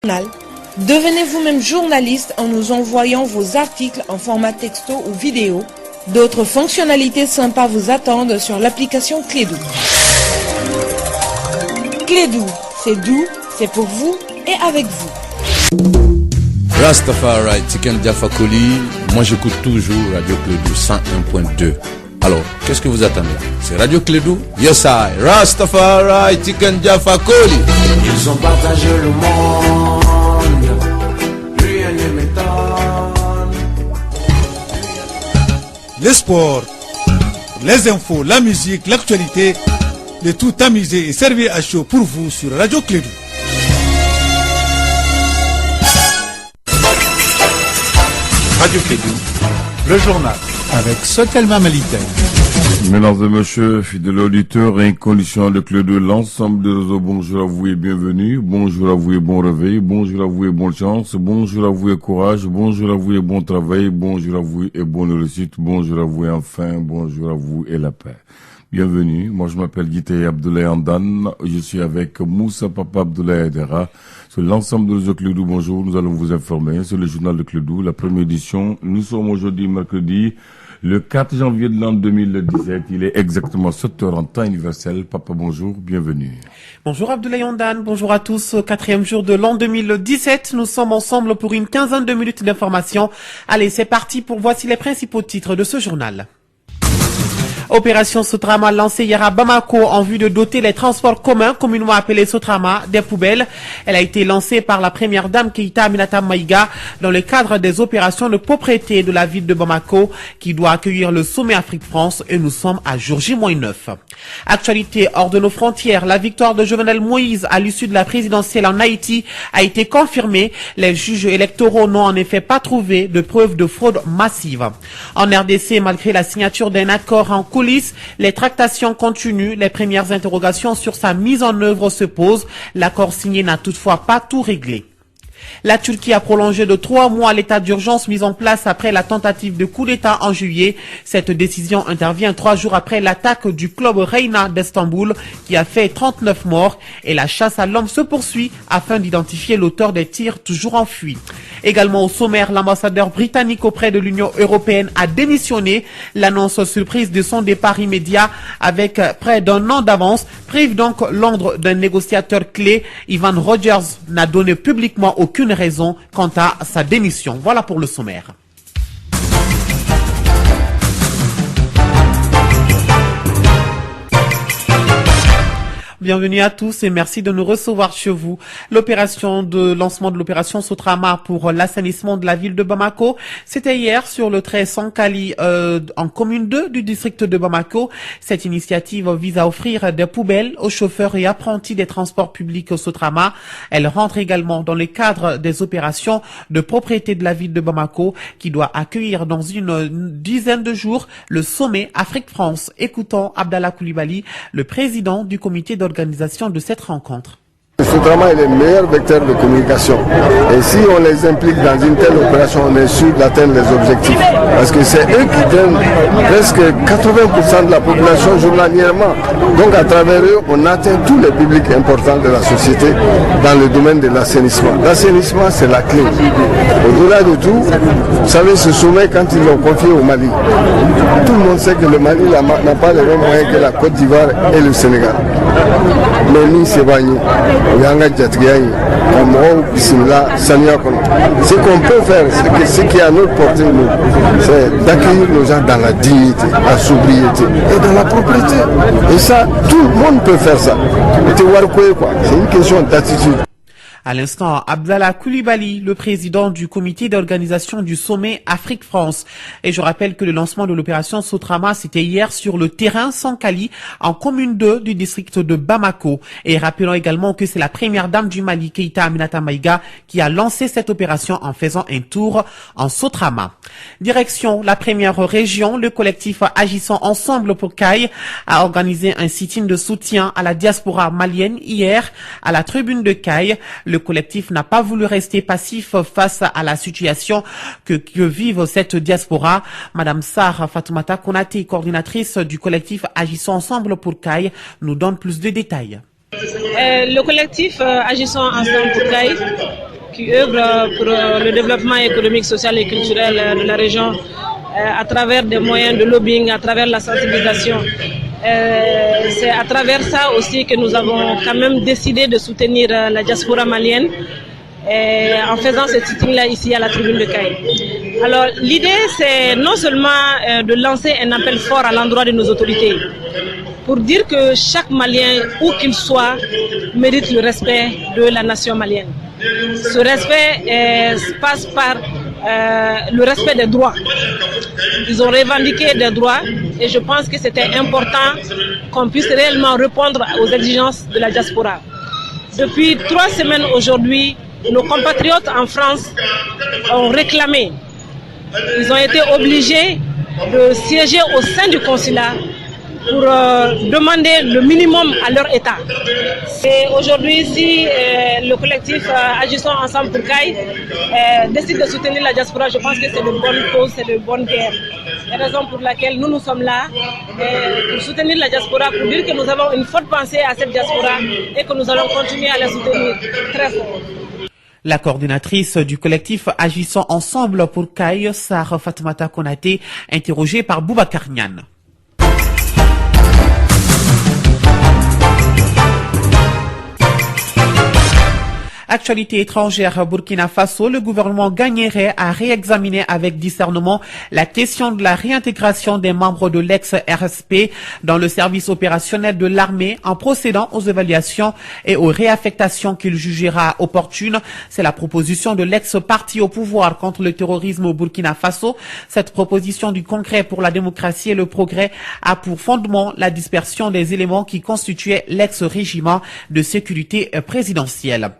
Devenez vous-même journaliste en nous envoyant vos articles en format texto ou vidéo. D'autres fonctionnalités sympas vous attendent sur l'application Clédou. Clédou, c'est doux, c'est pour vous et avec vous. Rastafari, Tiken Jaffa Koli, moi j'écoute toujours Radio Clédou 101.2. Alors, qu'est-ce que vous attendez? C'est Radio Clédou? Yes I, Rastafari, Tiken Jaffa Koli. Ils ont partagé le monde, rien ne m'étonne. Les sports, les infos, la musique, l'actualité, le tout amusé et servi à chaud pour vous sur Radio Clédou. Radio Clédou, le journal, avec Sotelma Malitaï. Mesdames et messieurs, fidèles auditeurs et inconditionnels de Clédou, l'ensemble des réseaux, bonjour à vous et bienvenue. Bonjour à vous et bon réveil. Bonjour à vous et bonne chance. Bonjour à vous et courage. Bonjour à vous et bon travail. Bonjour à vous et bonne réussite. Bonjour à vous et enfin, bonjour à vous et la paix. Bienvenue. Moi, je m'appelle Guité Abdoulaye Andan. Je suis avec Moussa Papa Abdoulaye Adera. Sur l'ensemble de réseaux Clédou, bonjour. Nous allons vous informer sur le journal de Clédou, la première édition. Nous sommes aujourd'hui mercredi, le 4 janvier de l'an 2017, il est exactement 7h en temps universel. Papa, bonjour, bienvenue. Bonjour Abdoulaye Andane, bonjour à tous. 4e jour de l'an 2017, nous sommes ensemble pour une quinzaine de minutes d'information. Allez, c'est parti pour voici les principaux titres de ce journal. Opération Sotrama lancée hier à Bamako en vue de doter les transports communs, communément appelés Sotrama, des poubelles. Elle a été lancée par la première dame Keïta Aminata Maïga dans le cadre des opérations de propreté de la ville de Bamako qui doit accueillir le sommet Afrique-France et nous sommes à jour J-9. Actualité hors de nos frontières, la victoire de Jovenel Moïse à l'issue de la présidentielle en Haïti a été confirmée. Les juges électoraux n'ont en effet pas trouvé de preuves de fraude massive. En RDC, malgré la signature d'un accord en coulisses, les tractations continuent. Les premières interrogations sur sa mise en œuvre se posent. L'accord signé n'a toutefois pas tout réglé. La Turquie a prolongé de 3 mois l'état d'urgence mis en place après la tentative de coup d'État en juillet. Cette décision intervient 3 jours après l'attaque du club Reyna d'Istanbul qui a fait 39 morts et la chasse à l'homme se poursuit afin d'identifier l'auteur des tirs toujours en fuite. Également au sommaire, l'ambassadeur britannique auprès de l'Union européenne a démissionné. L'annonce surprise de son départ immédiat avec près d'un an d'avance prive donc Londres d'un négociateur clé. Ivan Rogers n'a donné publiquement aucune raison quant à sa démission. Voilà pour le sommaire. Bienvenue à tous et merci de nous recevoir chez vous. Lancement de l'opération Sotrama pour l'assainissement de la ville de Bamako, c'était hier sur le trait Sankali en commune 2 du district de Bamako. Cette initiative vise à offrir des poubelles aux chauffeurs et apprentis des transports publics au Sotrama. Elle rentre également dans le cadre des opérations de propriété de la ville de Bamako qui doit accueillir dans une dizaine de jours le sommet Afrique-France. Écoutons Abdallah Koulibaly, le président du comité d'organisation de cette rencontre. Sotrama est le meilleur vecteur de communication. Et si on les implique dans une telle opération, on est sûr d'atteindre les objectifs. Parce que c'est eux qui donnent presque 80% de la population journalièrement. Donc à travers eux, on atteint tous les publics importants de la société dans le domaine de l'assainissement. L'assainissement, c'est la clé. Au-delà de tout, vous savez, ce sommet, quand ils l'ont confié au Mali, tout le monde sait que le Mali n'a pas les mêmes moyens que la Côte d'Ivoire et le Sénégal. Mais ni Sebagni, ce qu'on peut faire, ce qui est à notre portée, c'est d'accueillir nos gens dans la dignité, la sobriété et dans la propriété. Et ça, tout le monde peut faire ça. C'est une question d'attitude. À l'instant, Abdallah Koulibaly, le président du comité d'organisation du sommet Afrique-France. Et je rappelle que le lancement de l'opération Sotrama, c'était hier sur le terrain Sankali, en commune 2 du district de Bamako. Et rappelons également que c'est la première dame du Mali, Keïta Aminata Maïga, qui a lancé cette opération en faisant un tour en Sotrama. Direction la première région, le collectif Agissons Ensemble pour CAI a organisé un sit-in de soutien à la diaspora malienne hier à la tribune de CAI. Le collectif n'a pas voulu rester passif face à la situation que vive cette diaspora. Madame Sarah Fatoumata Konate, coordinatrice du collectif Agissons Ensemble pour CAI, nous donne plus de détails. Le collectif Agissons Ensemble pour CAI qui œuvrent pour le développement économique, social et culturel de la région à travers des moyens de lobbying, à travers la sensibilisation. C'est à travers ça aussi que nous avons quand même décidé de soutenir la diaspora malienne en faisant ce sitting-là ici à la tribune de Caille. Alors l'idée c'est non seulement de lancer un appel fort à l'endroit de nos autorités pour dire que chaque Malien, où qu'il soit, mérite le respect de la nation malienne. Ce respect passe par le respect des droits. Ils ont revendiqué des droits et je pense que c'était important qu'on puisse réellement répondre aux exigences de la diaspora. Depuis 3 semaines aujourd'hui, nos compatriotes en France ont réclamé. Ils ont été obligés de siéger au sein du consulat pour demander le minimum à leur État. Et aujourd'hui, si le collectif Agissons ensemble pour Caille décide de soutenir la diaspora, je pense que c'est de bonne cause, c'est de bonne guerre. C'est la raison pour laquelle nous sommes là, pour soutenir la diaspora, pour dire que nous avons une forte pensée à cette diaspora et que nous allons continuer à la soutenir très fort. La coordinatrice du collectif Agissons ensemble pour Caille, Sarah Fatoumata Konaté, interrogée par Boubacar Niane. Actualité étrangère, Burkina Faso, le gouvernement gagnerait à réexaminer avec discernement la question de la réintégration des membres de l'ex-RSP dans le service opérationnel de l'armée en procédant aux évaluations et aux réaffectations qu'il jugera opportunes. C'est la proposition de l'ex-parti au pouvoir contre le terrorisme au Burkina Faso. Cette proposition du Congrès pour la démocratie et le progrès a pour fondement la dispersion des éléments qui constituaient l'ex-régiment de sécurité présidentielle.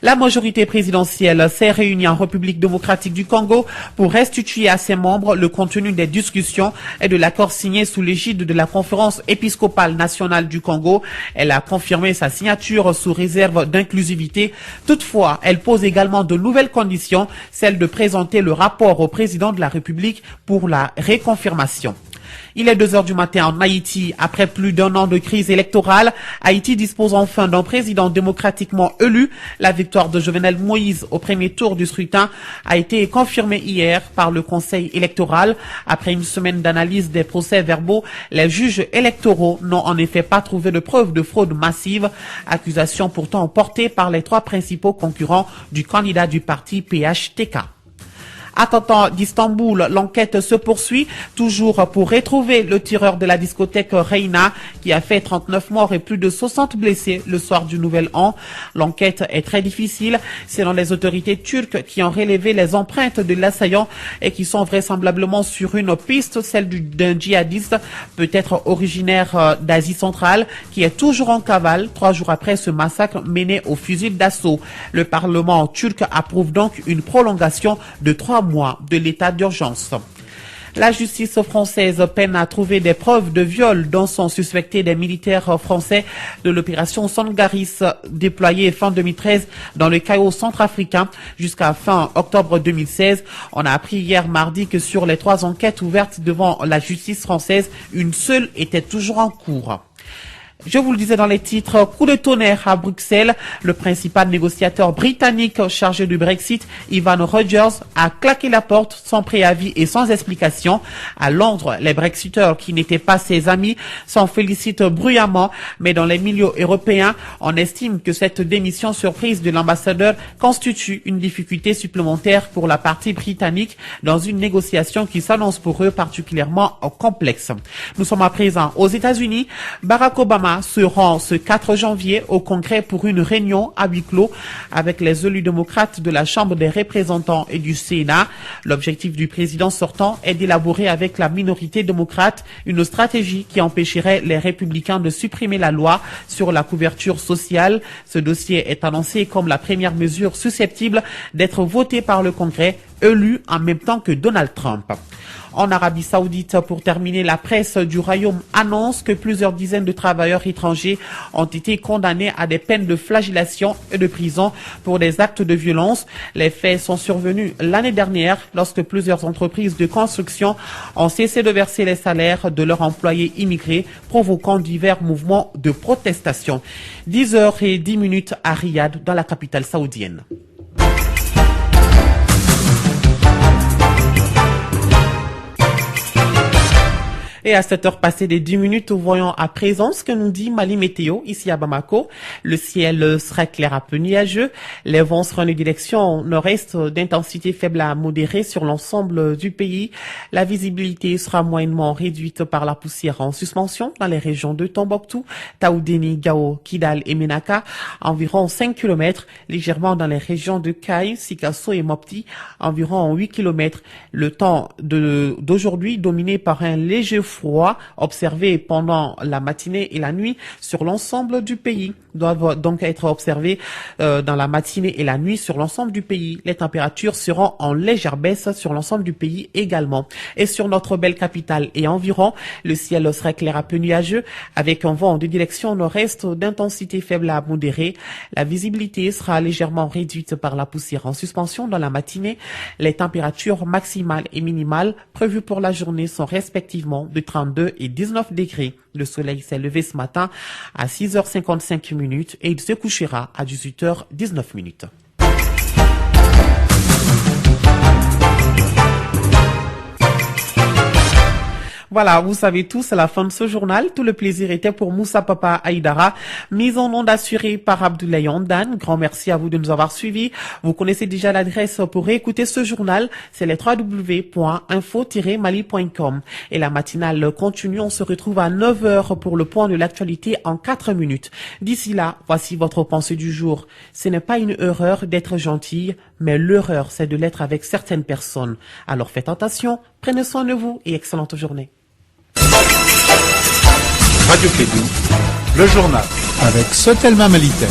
La majorité présidentielle s'est réunie en République démocratique du Congo pour restituer à ses membres le contenu des discussions et de l'accord signé sous l'égide de la Conférence épiscopale nationale du Congo. Elle a confirmé sa signature sous réserve d'inclusivité. Toutefois, elle pose également de nouvelles conditions, celle de présenter le rapport au président de la République pour la réconfirmation. Il est 2 heures du matin en Haïti. Après plus d'1 an de crise électorale, Haïti dispose enfin d'un président démocratiquement élu. La victoire de Jovenel Moïse au premier tour du scrutin a été confirmée hier par le Conseil électoral. Après une semaine d'analyse des procès-verbaux, les juges électoraux n'ont en effet pas trouvé de preuves de fraude massive. Accusation pourtant portée par les 3 principaux concurrents du candidat du parti PHTK. Attentat d'Istanbul, l'enquête se poursuit, toujours pour retrouver le tireur de la discothèque Reina qui a fait 39 morts et plus de 60 blessés le soir du Nouvel An. L'enquête est très difficile, selon les autorités turques qui ont relevé les empreintes de l'assaillant et qui sont vraisemblablement sur une piste, celle d'un djihadiste, peut-être originaire d'Asie centrale, qui est toujours en cavale 3 jours après ce massacre mené au fusil d'assaut. Le Parlement turc approuve donc une prolongation de 3 mois de l'état d'urgence. La justice française peine à trouver des preuves de viol dont sont suspectés des militaires français de l'opération Sangaris déployée fin 2013 dans le Caire centrafricain jusqu'à fin octobre 2016. On a appris hier mardi que sur les 3 enquêtes ouvertes devant la justice française, une seule était toujours en cours. Je vous le disais dans les titres, coup de tonnerre à Bruxelles. Le principal négociateur britannique chargé du Brexit, Ivan Rogers, a claqué la porte sans préavis et sans explication. À Londres, les Brexiteurs qui n'étaient pas ses amis s'en félicitent bruyamment, mais dans les milieux européens, on estime que cette démission surprise de l'ambassadeur constitue une difficulté supplémentaire pour la partie britannique dans une négociation qui s'annonce pour eux particulièrement complexe. Nous sommes à présent aux États-Unis. Barack Obama se rend ce 4 janvier au Congrès pour une réunion à huis clos avec les élus démocrates de la Chambre des représentants et du Sénat. L'objectif du président sortant est d'élaborer avec la minorité démocrate une stratégie qui empêcherait les républicains de supprimer la loi sur la couverture sociale. Ce dossier est annoncé comme la première mesure susceptible d'être votée par le Congrès, élu en même temps que Donald Trump. En Arabie Saoudite, pour terminer, la presse du Royaume annonce que plusieurs dizaines de travailleurs étrangers ont été condamnés à des peines de flagellation et de prison pour des actes de violence. Les faits sont survenus l'année dernière lorsque plusieurs entreprises de construction ont cessé de verser les salaires de leurs employés immigrés, provoquant divers mouvements de protestation. 10h10 à Riyad, dans la capitale saoudienne. Et à 7 heures passées des 10 minutes, voyons à présent ce que nous dit Mali Météo ici à Bamako. Le ciel sera clair à peu nuageux. Les vents seront de direction nord-est d'intensité faible à modérée sur l'ensemble du pays. La visibilité sera moyennement réduite par la poussière en suspension dans les régions de Tombouctou, Taoudéni, Gao, Kidal et Menaka. Environ 5 km, légèrement dans les régions de Kaï, Sikasso et Mopti, environ 8 km. Le temps d'aujourd'hui dominé par un léger froid observé pendant la matinée et la nuit sur l'ensemble du pays. Doivent donc être observés dans la matinée et la nuit sur l'ensemble du pays. Les températures seront en légère baisse sur l'ensemble du pays également. Et sur notre belle capitale et environ, le ciel sera clair à peu nuageux avec un vent de direction nord-est d'intensité faible à modérée. La visibilité sera légèrement réduite par la poussière en suspension dans la matinée. Les températures maximales et minimales prévues pour la journée sont respectivement de 32 et 19 degrés. Le soleil s'est levé ce matin à 6h55 minutes et il se couchera à 18h19 minutes. Voilà, vous savez tous, à la fin de ce journal, tout le plaisir était pour Moussa Papa Aïdara, mise en onde assurée par Abdoulaye Ondan. Grand merci à vous de nous avoir suivis. Vous connaissez déjà l'adresse pour réécouter ce journal, c'est les www.info-mali.com. Et la matinale continue, on se retrouve à 9h pour le point de l'actualité en 4 minutes. D'ici là, voici votre pensée du jour. Ce n'est pas une erreur d'être gentille, mais l'erreur c'est de l'être avec certaines personnes. Alors faites attention, prenez soin de vous et excellente journée. Radio Clédou, le journal avec Sotelma Malitaire.